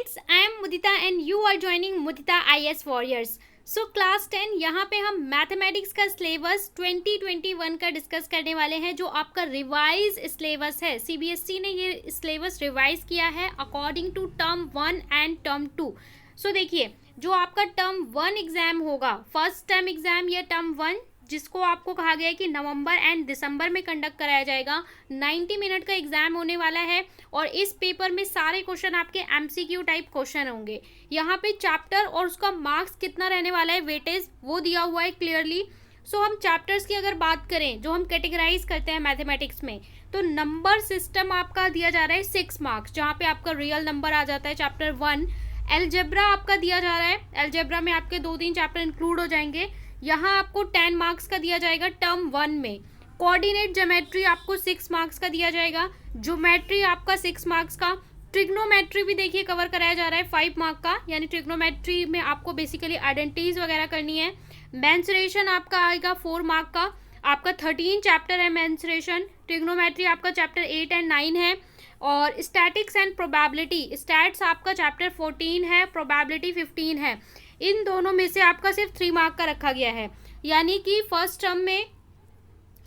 Friends, I am Mudita and you are joining Mudita IAS warriors. So class 10 यहाँ पे हम mathematics का सिलेबस 2021 का डिस्कस करने वाले हैं, जो आपका रिवाइज सिलेबस है। CBSE ने ये सिलेबस रिवाइज किया है according to term 1 and term 2। So देखिए, जो आपका टर्म 1 एग्जाम होगा, फर्स्ट टर्म एग्जाम या टर्म 1, जिसको आपको कहा गया है कि नवंबर एंड दिसंबर में कंडक्ट कराया जाएगा, 90 मिनट का एग्जाम होने वाला है। और इस पेपर में सारे क्वेश्चन आपके MCQ टाइप क्वेश्चन होंगे। यहाँ पे चैप्टर और उसका मार्क्स कितना रहने वाला है, वेटेज, वो दिया हुआ है क्लियरली। सो हम चैप्टर्स की अगर बात करें, जो हम कैटेगराइज करते हैं मैथमेटिक्स में, तो नंबर सिस्टम आपका दिया जा रहा है 6 मार्क्स, जहाँ पे आपका रियल नंबर आ जाता है चैप्टर 1। एलजेब्रा आपका दिया जा रहा है, एलजेब्रा में आपके 2-3 चैप्टर इंक्लूड हो जाएंगे। यहाँ आपको 10 मार्क्स का दिया जाएगा टर्म 1 में। कोऑर्डिनेट ज्योमेट्री आपको 6 मार्क्स का दिया जाएगा, ज्योमेट्री आपका 6 मार्क्स का, ट्रिग्नोमेट्री भी देखिए कवर कराया जा रहा है 5 मार्क का, यानी ट्रिग्नोमेट्री में आपको बेसिकली आइडेंटिटीज वगैरह करनी है। मेंसुरेशन आपका आएगा 4 मार्क का, आपका 13 चैप्टर है मेंसुरेशन। ट्रिग्नोमेट्री आपका चैप्टर 8 एंड 9 है। और स्टैटिक्स एंड प्रोबेबिलिटी, स्टैट्स आपका चैप्टर 14 है, प्रोबेबिलिटी 15 है। इन दोनों में से आपका सिर्फ 3 मार्क का रखा गया है, यानी कि फर्स्ट टर्म में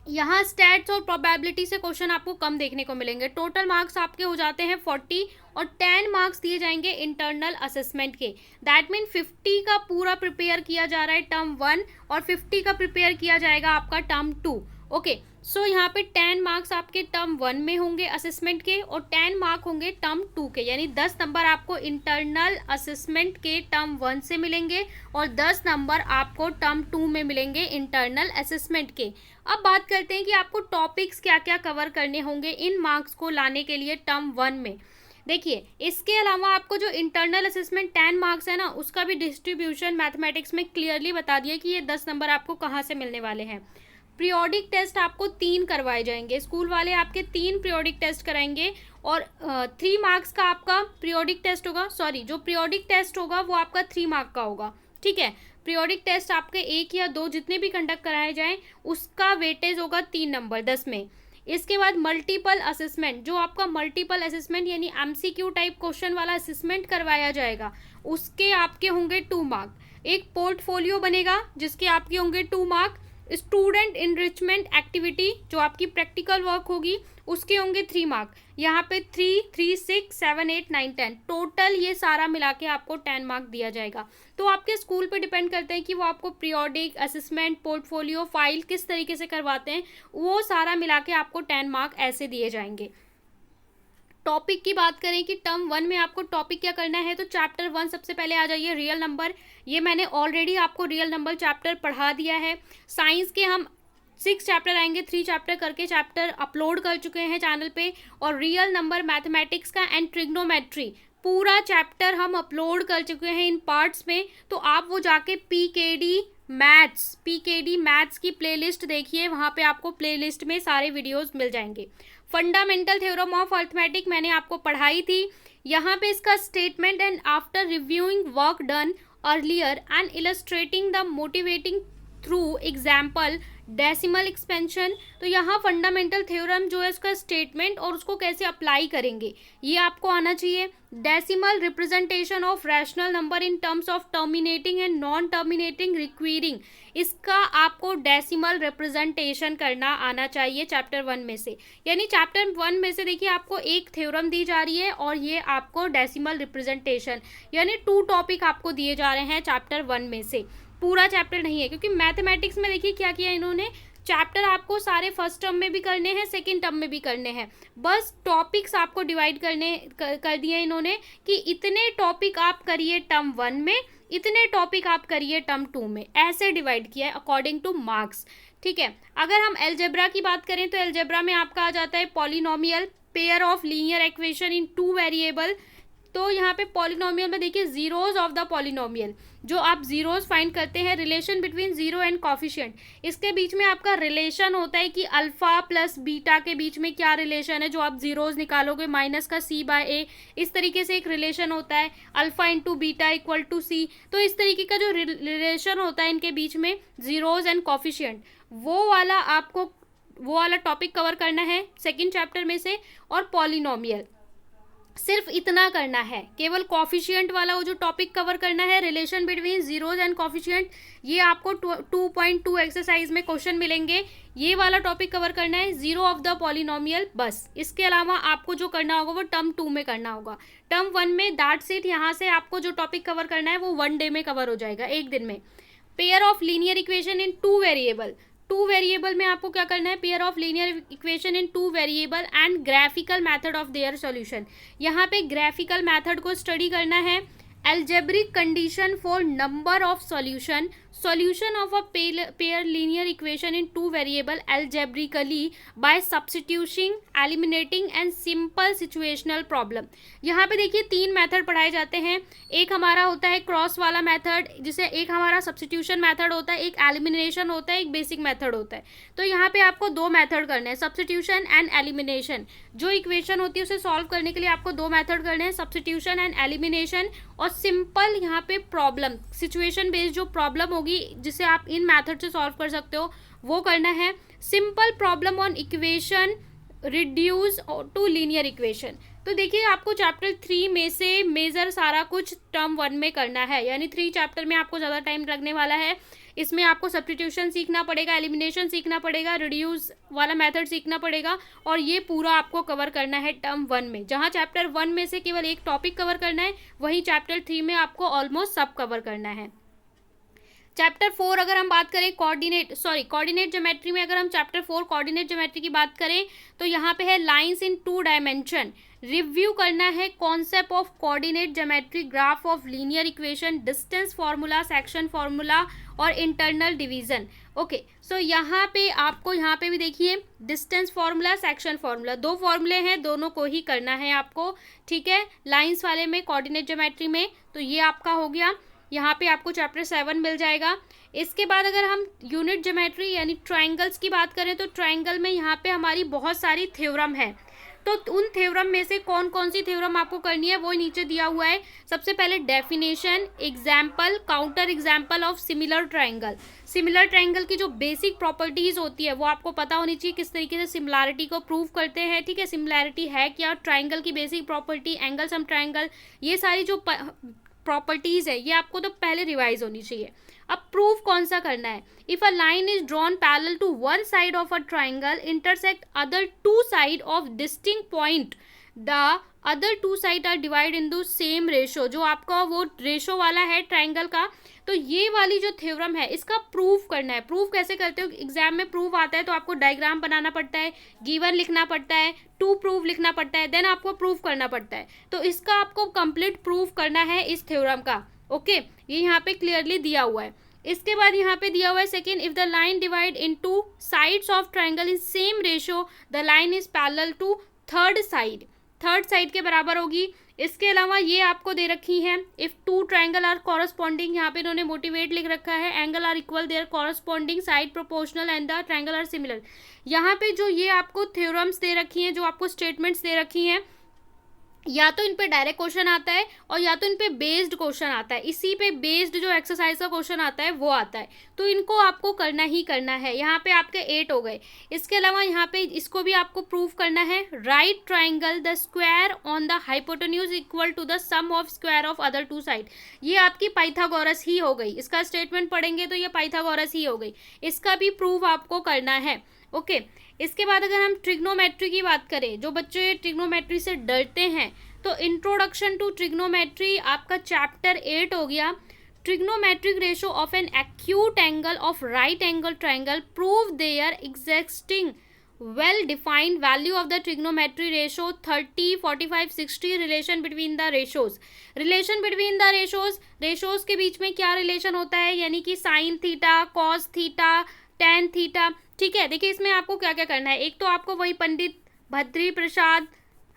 यहाँ स्टैट्स और प्रोबेबिलिटी से क्वेश्चन आपको कम देखने को मिलेंगे। टोटल मार्क्स आपके हो जाते हैं 40 और 10 मार्क्स दिए जाएंगे इंटरनल असेसमेंट के। दैट मीन 50 का पूरा प्रिपेयर किया जा रहा है टर्म 1 और 50 का प्रिपेयर किया जाएगा आपका टर्म 2। ओके, सो यहाँ पे 10 मार्क्स आपके टर्म 1 में होंगे असेसमेंट के और 10 मार्क होंगे टर्म 2 के, यानी 10 नंबर आपको इंटरनल असेसमेंट के टर्म 1 से मिलेंगे और 10 नंबर आपको टर्म 2 में मिलेंगे इंटरनल असेसमेंट के। अब बात करते हैं कि आपको टॉपिक्स क्या क्या कवर करने होंगे इन मार्क्स को लाने के लिए टर्म 1 में। देखिए, इसके अलावा आपको जो इंटरनल असेसमेंट 10 मार्क्स है ना, उसका भी डिस्ट्रीब्यूशन मैथमेटिक्स में क्लियरली बता दिया कि ये 10 नंबर आपको कहाँ से मिलने वाले हैं। पीरियोडिक टेस्ट आपको 3 करवाए जाएंगे, स्कूल वाले आपके 3 पीरियोडिक टेस्ट कराएंगे और 3 मार्क्स का आपका पीरियोडिक टेस्ट होगा। सॉरी, जो पीरियोडिक टेस्ट होगा वो आपका 3 मार्क का होगा, ठीक है। पीरियोडिक टेस्ट आपके 1 या 2 जितने भी कंडक्ट कराए जाएं, उसका वेटेज होगा 3 नंबर 10 में। इसके बाद मल्टीपल असेसमेंट, जो आपका मल्टीपल असेसमेंट यानी MCQ टाइप क्वेश्चन वाला असेसमेंट करवाया जाएगा, उसके आपके होंगे 2 मार्क। एक पोर्टफोलियो बनेगा जिसके आपके होंगे 2 मार्क। स्टूडेंट इनरिचमेंट एक्टिविटी, जो आपकी प्रैक्टिकल वर्क होगी, उसके होंगे 3 मार्क। यहाँ पे 3, 3, 6, 7, 8, 9, 10 टोटल ये सारा मिला के आपको 10 मार्क दिया जाएगा। तो आपके स्कूल पे डिपेंड करते हैं कि वो आपको पीरियोडिक असेसमेंट, पोर्टफोलियो, फाइल किस तरीके से करवाते हैं, वो सारा मिला के आपको 10 मार्क ऐसे दिए जाएंगे। टॉपिक की बात करें कि टर्म 1 में आपको टॉपिक क्या करना है, तो चैप्टर 1 सबसे पहले आ जाइए, रियल नंबर। ये मैंने ऑलरेडी आपको रियल नंबर चैप्टर पढ़ा दिया है। साइंस के हम 6 चैप्टर आएंगे, 3 चैप्टर करके चैप्टर अपलोड कर चुके हैं चैनल पे। और रियल नंबर, मैथमेटिक्स का एंड ट्रिग्नोमेट्री पूरा चैप्टर हम अपलोड कर चुके हैं इन पार्ट्स में। तो आप वो जाके पीकेडी मैथ्स की प्लेलिस्ट देखिए, वहाँ पे आपको प्लेलिस्ट में सारे वीडियोस मिल जाएंगे। फंडामेंटल थ्योरम ऑफ अर्थमेटिक मैंने आपको पढ़ाई थी। यहाँ पे इसका statement and after reviewing work done earlier and illustrating the motivating through example decimal expansion, तो यहाँ फंडामेंटल थ्योरम जो है उसका स्टेटमेंट और उसको कैसे अप्लाई करेंगे ये आपको आना चाहिए। Decimal representation of rational number in terms of terminating and non terminating requiring, इसका आपको डेसिमल रिप्रेजेंटेशन करना आना चाहिए चैप्टर 1 में से। यानी चैप्टर 1 में से देखिए आपको एक थ्योरम दी जा रही है और ये आपको डेसिमल रिप्रेजेंटेशन, यानी 2 टॉपिक आपको दिए जा रहे हैं चैप्टर 1 में से। पूरा चैप्टर नहीं है, क्योंकि मैथमेटिक्स में देखिए क्या किया इन्होंने, चैप्टर आपको सारे फर्स्ट टर्म में भी करने हैं, सेकंड टर्म में भी करने हैं, बस टॉपिक्स आपको डिवाइड कर दिए इन्होंने कि इतने टॉपिक आप करिए टर्म 1 में, इतने टॉपिक आप करिए टर्म 2 में, ऐसे डिवाइड किया है अकॉर्डिंग टू मार्क्स, ठीक है। अगर हम एलजेब्रा की बात करें तो एलजेब्रा में आपका आ जाता है polynomial, pair of linear equation in 2 variable. तो यहाँ पे पॉलिनोमियल में देखिए जीरोज ऑफ द पॉलिनोमियल, जो आप जीरोज फाइंड करते हैं, relation between zero and coefficient, इसके बीच में आपका रिलेशन होता है कि अल्फा प्लस बीटा के बीच में क्या रिलेशन है, जो आप जीरोज निकालोगे माइनस का C/A, इस तरीके से एक रिलेशन होता है, alpha into beta equal to C। तो इस तरीके का जो रिलेशन होता है इनके बीच में, जीरोज एंड कॉफिशिएंट, वो वाला टॉपिक कवर करना है सेकेंड चैप्टर में से। और पॉलिनोमियल, सिर्फ इतना करना है, केवल कॉफिशिएंट वाला वो जो टॉपिक कवर करना है, relation between zeros and coefficient, ये आपको 2.2 एक्सरसाइज में क्वेश्चन मिलेंगे। ये वाला टॉपिक कवर करना है, जीरो ऑफ द पॉलिनोमियल, बस। इसके अलावा आपको जो करना होगा वो टर्म 2 में करना होगा। टर्म 1 में दैट्स इट, यहाँ से आपको जो टॉपिक कवर करना है वो 1 डे में कवर हो जाएगा, एक दिन में। Pair of linear equation in 2 variable, 2 variable में आपको क्या करना है, pair of linear equation in 2 variable and graphical method of their solution. यहाँ पे ग्राफिकल मेथड को स्टडी करना है। algebraic condition for number of solution, solution of a pair linear equation in 2 variable algebraically by substituting, eliminating and simple situational problem। यहाँ पे देखिए 3 method पढ़ाए जाते हैं। एक हमारा होता है क्रॉस वाला मेथड, जिसे एक हमारा सब्स्टिट्यूशन मेथड होता है, एक एलिमिनेशन होता है, एक बेसिक मेथड होता है। तो यहाँ पे आपको 2 मेथड करने हैं, सब्स्टिट्यूशन एंड एलिमिनेशन। जो इक्वेशन होती है उसे सॉल्व करने के लिए आपको 2 मेथड करने हैं, सब्स्टिट्यूशन एंड एलिमिनेशन। और सिंपल यहाँ पे प्रॉब्लम, सिचुएशन बेस्ड जो प्रॉब्लम होगी जिसे आप इन मेथड से सॉल्व कर सकते हो, वो करना है। Simple problem on equation reduce to linear equation. तो देखिए आपको चैप्टर 3 में से मेजर सारा कुछ टर्म 1 में करना है, यानी 3 चैप्टर में आपको ज़्यादा टाइम लगने वाला है। इसमें आपको सब्स्टिट्यूशन सीखना पड़ेगा, एलिमिनेशन सीखना पड़ेगा, रिड्यूस वाला मेथड सीखना पड़ेगा, और ये पूरा आपको कवर करना है टर्म 1 में। जहाँ चैप्टर 1 में से केवल एक टॉपिक कवर करना है, वहीं चैप्टर 3 में आपको ऑलमोस्ट सब कवर करना है। चैप्टर 4 अगर हम बात करें कोऑर्डिनेट ज्योमेट्री में, अगर हम चैप्टर 4 कोऑर्डिनेट ज्योमेट्री की बात करें तो यहाँ पे है लाइंस इन 2 डायमेंशन। रिव्यू करना है concept of coordinate geometry, graph of linear equation, distance formula, section formula और इंटरनल डिवीजन। ओके, सो यहाँ पे आपको यहाँ पे भी देखिए डिस्टेंस फार्मूला, सेक्शन फार्मूला, 2 फॉर्मूले हैं, दोनों को ही करना है आपको, ठीक है। लाइंस वाले में कोऑर्डिनेट ज्योमेट्री में तो ये आपका हो गया। यहाँ पे आपको चैप्टर 7 मिल जाएगा। इसके बाद अगर हम यूनिट ज्योमेट्री यानी ट्रायंगल्स की बात करें तो ट्रायंगल में यहाँ पे हमारी बहुत सारी थ्योरम है। तो उन थ्योरम में से कौन कौन सी थ्योरम आपको करनी है वो नीचे दिया हुआ है। सबसे पहले definition, example, counter example of similar triangle. Similar triangle की जो बेसिक प्रॉपर्टीज होती है वो आपको पता होनी चाहिए, किस तरीके से सिमिलैरिटी को प्रूव करते हैं, ठीक है। सिमिलैरिटी है क्या, ट्रायंगल की basic property, angle sum triangle, ये सारी जो प्रॉपर्टीज है ये आपको तो पहले रिवाइज होनी चाहिए। अब प्रूफ कौन सा करना है, if a line is drawn parallel to one side of a triangle intersect other 2 side of distinct point, the other 2 side are divide in to same ratio. जो आपका वो रेशो वाला है ट्राइंगल का, तो ये वाली जो थ्योरम है इसका प्रूफ करना है। प्रूफ कैसे करते हो, एग्जाम में प्रूफ आता है तो आपको डायग्राम बनाना पड़ता है, गिवन लिखना पड़ता है, टू प्रूफ लिखना पड़ता है, देन आपको प्रूफ करना पड़ता है। तो इसका आपको कंप्लीट प्रूफ करना है इस थ्योरम का। ओके, ये यहाँ पे क्लियरली दिया हुआ है। इसके बाद यहाँ पे दिया हुआ है second, if the line divide into sides of triangle in same ratio the line is parallel to third side के बराबर होगी। इसके अलावा ये आपको दे रखी है, इफ 2 ट्राइंगल आर कॉरस्पॉन्डिंग, यहाँ पे इन्होंने मोटिवेट लिख रखा है, angle are equal their corresponding, side proportional and the triangle are similar. यहाँ पे जो ये आपको थ्योरम्स दे रखी हैं, जो आपको स्टेटमेंट्स दे रखी हैं, या तो इन पे डायरेक्ट क्वेश्चन आता है और या तो इन पे बेस्ड क्वेश्चन आता है। इसी पे बेस्ड जो एक्सरसाइज का क्वेश्चन आता है वो आता है, तो इनको आपको करना ही करना है। यहाँ पे आपके 8 हो गए। इसके अलावा यहाँ पे इसको भी आपको प्रूव करना है, right triangle the square on the hypotenuse equal to the sum of square of other 2 side. ये आपकी पाइथागोरस ही हो गई, इसका स्टेटमेंट पढ़ेंगे तो ये पाइथागोरस ही हो गई, इसका भी प्रूव आपको करना है। ओके, इसके बाद अगर हम ट्रिग्नोमेट्री की बात करें, जो बच्चे ट्रिग्नोमेट्री से डरते हैं, तो इंट्रोडक्शन टू ट्रिग्नोमेट्री आपका चैप्टर 8 हो गया। Trigonometric ratio of an acute angle of right angle triangle, prove their existing well defined value of the trigonometry ratio 30, 45, 60, relation between the ratios। relation between the ratios के बीच में क्या relation होता है, यानी कि sine theta, cos theta, tan theta, ठीक है। देखिए इसमें आपको क्या क्या करना है, एक तो आपको वही पंडित भद्री प्रसाद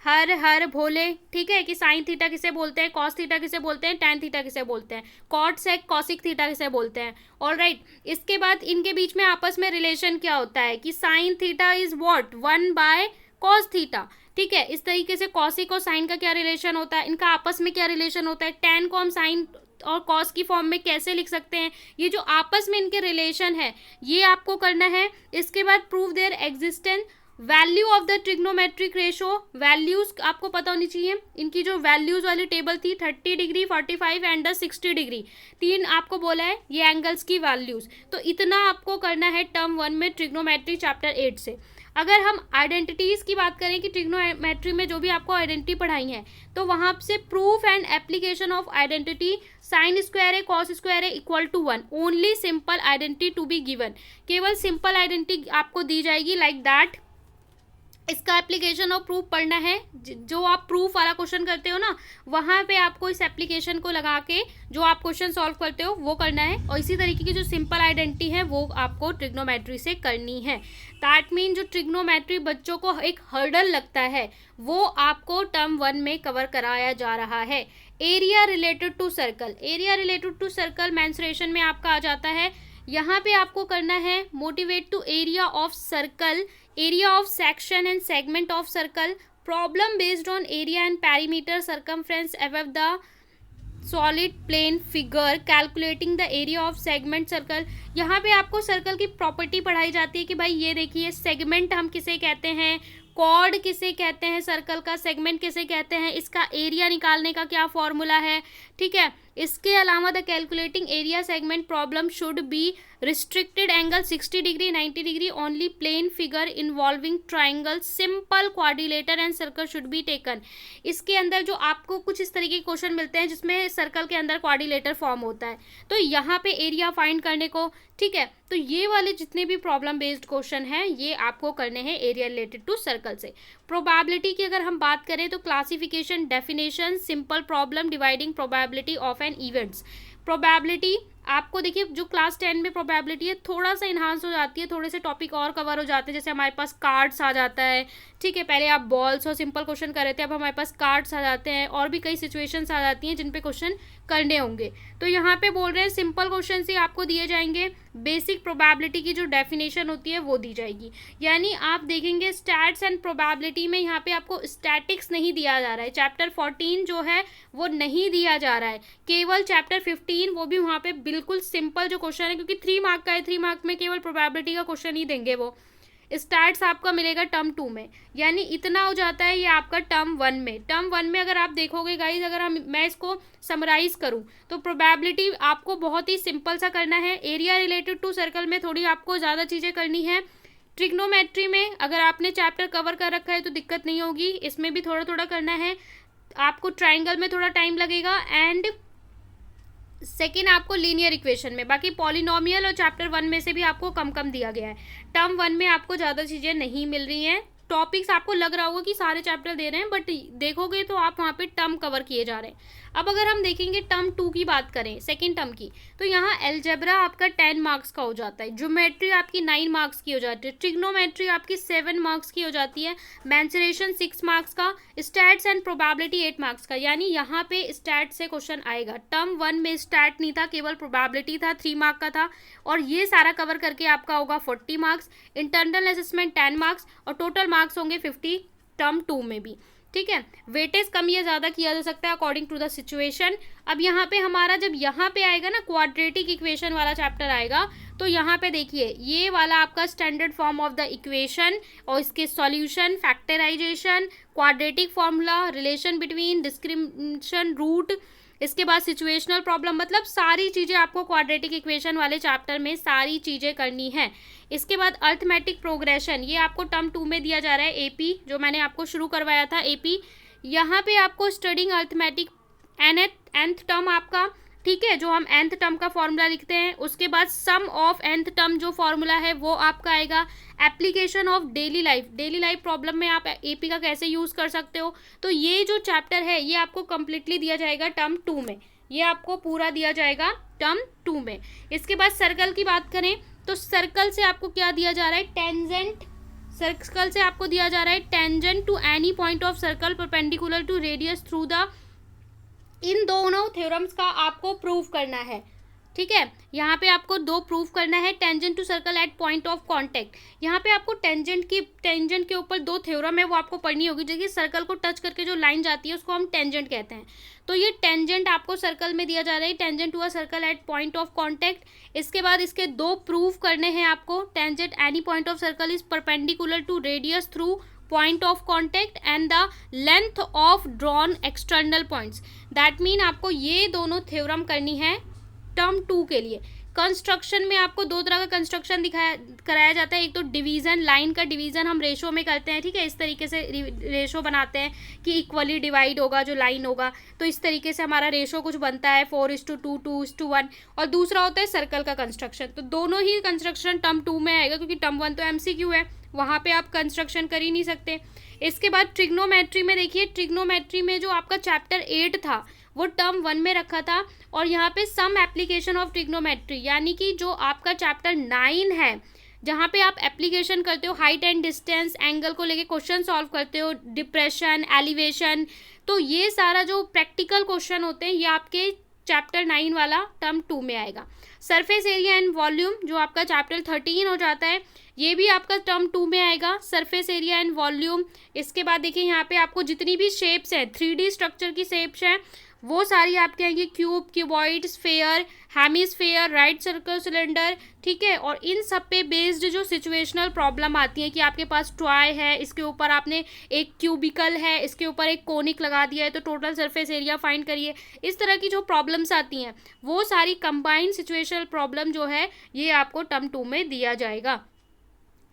हर हर भोले, ठीक है, कि साइन थीटा किसे बोलते हैं, कॉस थीटा किसे बोलते हैं, टेन थीटा किसे बोलते हैं, कॉट सेक कॉसिक थीटा किसे बोलते हैं। ऑलराइट, इसके बाद इनके बीच में आपस में रिलेशन क्या होता है कि sine theta is what 1 by cos theta, ठीक है। इस तरीके से कॉसिक और साइन का क्या रिलेशन होता है, इनका आपस में क्या रिलेशन होता है, टेन को हम साइन और कॉस की फॉर्म में कैसे लिख सकते हैं, ये जो आपस में इनके रिलेशन है ये आपको करना है। इसके बाद prove there existence value of the trigonometric ratio, values आपको पता होनी चाहिए, इनकी जो वैल्यूज वाली टेबल थी 30 डिग्री, 45 एंड द 60 डिग्री, तीन आपको बोला है ये एंगल्स की वैल्यूज। तो इतना आपको करना है टर्म 1 में ट्रिग्नोमेट्री चैप्टर 8 से। अगर हम आइडेंटिटीज की बात करें कि ट्रिग्नोमेट्री में जो भी आपको आइडेंटिटी पढ़ाई है, तो वहां से proof and application of identity sine square है कॉस स्क्वायर है equal to 1, only simple identity to be given, केवल सिंपल आइडेंटिटी आपको दी जाएगी लाइक दैट। इसका एप्लीकेशन और प्रूफ पढ़ना है, जो आप प्रूफ वाला क्वेश्चन करते हो ना, वहां पे आपको इस एप्लीकेशन को लगा के जो आप क्वेश्चन सॉल्व करते हो वो करना है, और इसी तरीके की जो सिंपल आइडेंटिटी है वो आपको ट्रिग्नोमेट्री से करनी है। दैट मीन जो ट्रिग्नोमेट्री बच्चों को एक हर्डल लगता है वो आपको टर्म 1 में कवर कराया जा रहा है। Area related to circle, area related to circle mensuration में आपका आ जाता है। यहाँ पे आपको करना है motivate to area of circle, area of section and segment of circle, problem based on area and perimeter circumference above the solid plane figure, calculating the area of segment circle. यहाँ पे आपको सर्कल की property पढ़ाई जाती है कि भाई ये देखिए सेगमेंट हम किसे कहते हैं, कॉर्ड किसे कहते हैं, सर्कल का सेगमेंट किसे कहते हैं, इसका एरिया निकालने का क्या फॉर्मूला है, ठीक है। इसके अलावा the calculating area segment problem should be restricted angle 60 degree 90 degree, only plane figure involving triangle, simple quadrilateral and circle should be taken. इसके अंदर जो आपको कुछ इस तरीके के क्वेश्चन मिलते हैं जिसमें सर्कल के अंदर क्वाड्रिलेटर फॉर्म होता है, तो यहाँ पे एरिया फाइंड करने को, ठीक है। तो ये वाले जितने भी प्रॉब्लम बेस्ड क्वेश्चन हैं ये आपको करने हैं एरिया रिलेटेड टू सर्कल से। प्रोबेबिलिटी की अगर हम बात करें तो classification, definition, simple problem, dividing probability of an events. Probability आपको देखिए जो क्लास 10 में प्रोबेबिलिटी है थोड़ा सा इन्हांस हो जाती है, थोड़े से टॉपिक और कवर हो जाते हैं, जैसे हमारे पास कार्ड्स आ जाता है, ठीक है। पहले आप बॉल्स और सिंपल क्वेश्चन कर रहे थे, अब हमारे पास कार्ड्स आ जाते हैं और भी कई सिचुएशंस आ जाती हैं जिन पे क्वेश्चन करने होंगे। तो यहाँ पे बोल रहे हैं सिंपल क्वेश्चन ही आपको दिए जाएंगे, बेसिक प्रोबेबिलिटी की जो डेफिनेशन होती है वो दी जाएगी। यानी आप देखेंगे स्टैट्स एंड प्रोबेबिलिटी में यहाँ पे आपको स्टैटिक्स नहीं दिया जा रहा है, चैप्टर 14 जो है वो नहीं दिया जा रहा है, केवल चैप्टर 15, वो भी वहाँ पे बिल्कुल सिंपल जो क्वेश्चन है, क्योंकि 3 मार्क का है, 3 मार्क में केवल प्रोबेबिलिटी का क्वेश्चन ही देंगे वो। स्टैट्स आपका मिलेगा टर्म 2 में, यानी इतना हो जाता है ये आपका टर्म 1 में। टर्म 1 में अगर आप देखोगे गाइज, अगर मैं इसको समराइज करूं तो प्रोबेबिलिटी आपको बहुत ही सिंपल सा करना है, एरिया रिलेटेड टू सर्कल में थोड़ी आपको ज़्यादा चीज़ें करनी है, ट्रिग्नोमेट्री में अगर आपने चैप्टर कवर कर रखा है तो दिक्कत नहीं होगी, इसमें भी थोड़ा थोड़ा करना है, आपको ट्राइंगल में थोड़ा टाइम लगेगा, एंड सेकेंड आपको लीनियर इक्वेशन में, बाकी पॉलिनोमियल और चैप्टर 1 में से भी आपको कम कम दिया गया है। टर्म 1 में आपको ज़्यादा चीज़ें नहीं मिल रही हैं, टॉपिक्स आपको लग रहा होगा कि सारे चैप्टर दे रहे हैं, बट देखोगे तो आप वहाँ पे टर्म कवर किए जा रहे हैं। अब अगर हम देखेंगे टर्म 2 की बात करें, सेकेंड टर्म की, तो यहाँ एल्जेब्रा आपका 10 मार्क्स का हो जाता है, ज्योमेट्री आपकी 9 मार्क्स की हो जाती है, ट्रिग्नोमेट्री आपकी 7 मार्क्स की हो जाती है, मेंसुरेशन 6 मार्क्स का, स्टैट्स एंड प्रोबेबिलिटी 8 मार्क्स का। यानी यहाँ पे स्टैट से क्वेश्चन आएगा। टर्म 1 में स्टैट नहीं था, केवल प्रोबेबिलिटी था, 3 मार्क का था, और ये सारा कवर करके आपका होगा 40 मार्क्स, इंटरनल असेसमेंट 10 मार्क्स, और टोटल मार्क्स होंगे 50 टर्म 2 में भी, ठीक है। वेटेज कम या ज़्यादा किया जा सकता है अकॉर्डिंग टू द सिचुएशन। अब यहाँ पे हमारा जब यहाँ पे आएगा ना क्वाड्रेटिक इक्वेशन वाला चैप्टर आएगा, तो यहाँ पे देखिए ये वाला आपका standard form of the equation और इसके solution, factorization, quadratic formula, relation between, discrimination root, इसके बाद सिचुएशनल प्रॉब्लम, मतलब सारी चीज़ें आपको क्वाड्रेटिक इक्वेशन वाले चैप्टर में सारी चीज़ें करनी है। इसके बाद अर्थमेटिक प्रोग्रेशन, ये आपको टर्म 2 में दिया जा रहा है, एपी जो मैंने आपको शुरू करवाया था एपी। यहाँ पे आपको स्टडिंग अर्थमेटिक nth टर्म आपका, ठीक है, जो हम nth टर्म का फॉर्मूला लिखते हैं, उसके बाद सम ऑफ nth टर्म जो फॉर्मूला है वो आपका आएगा। Application of daily life, daily life problem में आप एपी का कैसे यूज़ कर सकते हो, तो ये जो चैप्टर है ये आपको कम्प्लीटली दिया जाएगा टर्म 2 में, ये आपको पूरा दिया जाएगा टर्म 2 में। इसके बाद सर्कल की बात करें तो सर्कल से आपको क्या दिया जा रहा है, टेंजेंट, सर्कल से आपको दिया जा रहा है tangent to any point of circle perpendicular to radius through the, इन दोनों थ्योरम्स का आपको प्रूव करना है। ठीक है। यहाँ पे आपको दो प्रूफ करना है, tangent to circle at point of contact. यहाँ पे आपको टेंजेंट के ऊपर दो थ्योरम है वो आपको पढ़नी होगी। जैसे सर्कल को टच करके जो लाइन जाती है उसको हम टेंजेंट कहते हैं। तो ये टेंजेंट आपको सर्कल में दिया जा रहा है, tangent to a circle at point of contact. इसके बाद इसके दो प्रूफ करने हैं आपको, tangent any point of circle is perpendicular to radius through point of contact and the length of drawn external points. That mean आपको ये दोनों थ्योरम करनी है टर्म 2 के लिए। कंस्ट्रक्शन में आपको दो तरह का कंस्ट्रक्शन कराया जाता है। एक तो डिवीजन, लाइन का डिवीजन हम रेशो में करते हैं, ठीक है। इस तरीके से रेशो बनाते हैं कि इक्वली डिवाइड होगा जो लाइन होगा, तो इस तरीके से हमारा रेशो कुछ बनता है 4:2, 2:1। और दूसरा होता है सर्कल का कंस्ट्रक्शन। तो दोनों ही कंस्ट्रक्शन टर्म 2 में आएगा, क्योंकि टर्म 1 तो MCQ है, वहाँ पे आप कंस्ट्रक्शन कर ही नहीं सकते। इसके बाद ट्रिग्नोमेट्री में देखिए, ट्रिग्नोमेट्री में जो आपका चैप्टर 8 था वो टर्म 1 में रखा था, और यहाँ पे सम एप्लीकेशन ऑफ ट्रिग्नोमेट्री, यानी कि जो आपका चैप्टर 9 है जहाँ पे आप एप्लीकेशन करते हो, हाइट एंड डिस्टेंस, एंगल को लेके क्वेश्चन सॉल्व करते हो, डिप्रेशन, एलिवेशन, तो ये सारा जो प्रैक्टिकल क्वेश्चन होते हैं ये आपके चैप्टर 9 वाला टर्म 2 में आएगा। सरफेस एरिया एंड वॉल्यूम जो आपका चैप्टर 13 हो जाता है, ये भी आपका टर्म 2 में आएगा, सरफेस एरिया एंड वॉल्यूम। इसके बाद देखिए यहाँ पे आपको जितनी भी शेप्स हैं, 3D स्ट्रक्चर की शेप्स हैं, वो सारी आपके आएंगी, cube, cuboid, sphere, hemisphere, right circle, cylinder, ठीक है। और इन सब पे बेस्ड जो सिचुएशनल प्रॉब्लम आती है कि आपके पास टॉय है, इसके ऊपर आपने एक क्यूबिकल है, इसके ऊपर एक कोनिक लगा दिया है, तो टोटल सरफेस एरिया फाइंड करिए। इस तरह की जो प्रॉब्लम्स आती हैं वो सारी कंबाइंड सिचुएशनल प्रॉब्लम जो है ये आपको टर्म 2 में दिया जाएगा।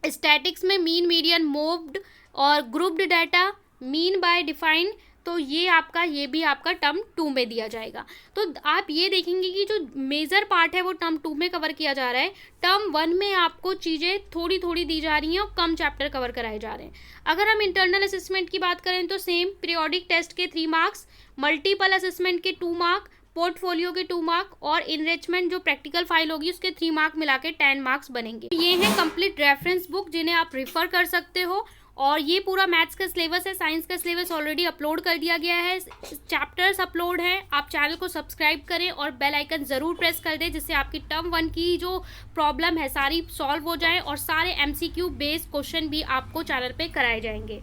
स्टैटिक्स में मीन, मीडियन, मोव्ड और grouped data, mean by defined, तो ये भी आपका टर्म 2 में दिया जाएगा। तो आप ये देखेंगे कि जो मेजर पार्ट है वो टर्म 2 में कवर किया जा रहा है। टर्म 1 में आपको चीज़ें थोड़ी थोड़ी दी जा रही हैं और कम चैप्टर कवर कराए जा रहे हैं। अगर हम इंटरनल असेसमेंट की बात करें तो सेम, पीरियोडिक टेस्ट के 3 मार्क्स, मल्टीपल असेसमेंट के 2 मार्क, पोर्टफोलियो के 2 मार्क और इनरिचमेंट जो प्रैक्टिकल फाइल होगी उसके 3 मार्क मिला के 10 मार्क्स बनेंगे। ये है कंप्लीट रेफरेंस बुक जिन्हें आप रिफर कर सकते हो। और ये पूरा मैथ्स का सिलेबस है, साइंस का सिलेबस ऑलरेडी अपलोड कर दिया गया है, चैप्टर्स अपलोड है। आप चैनल को सब्सक्राइब करें और बेल आइकन ज़रूर प्रेस कर दें, जिससे आपकी टर्म 1 की जो प्रॉब्लम है सारी सॉल्व हो जाए और सारे MCQ बेस्ड क्वेश्चन भी आपको चैनल पे कराए जाएंगे।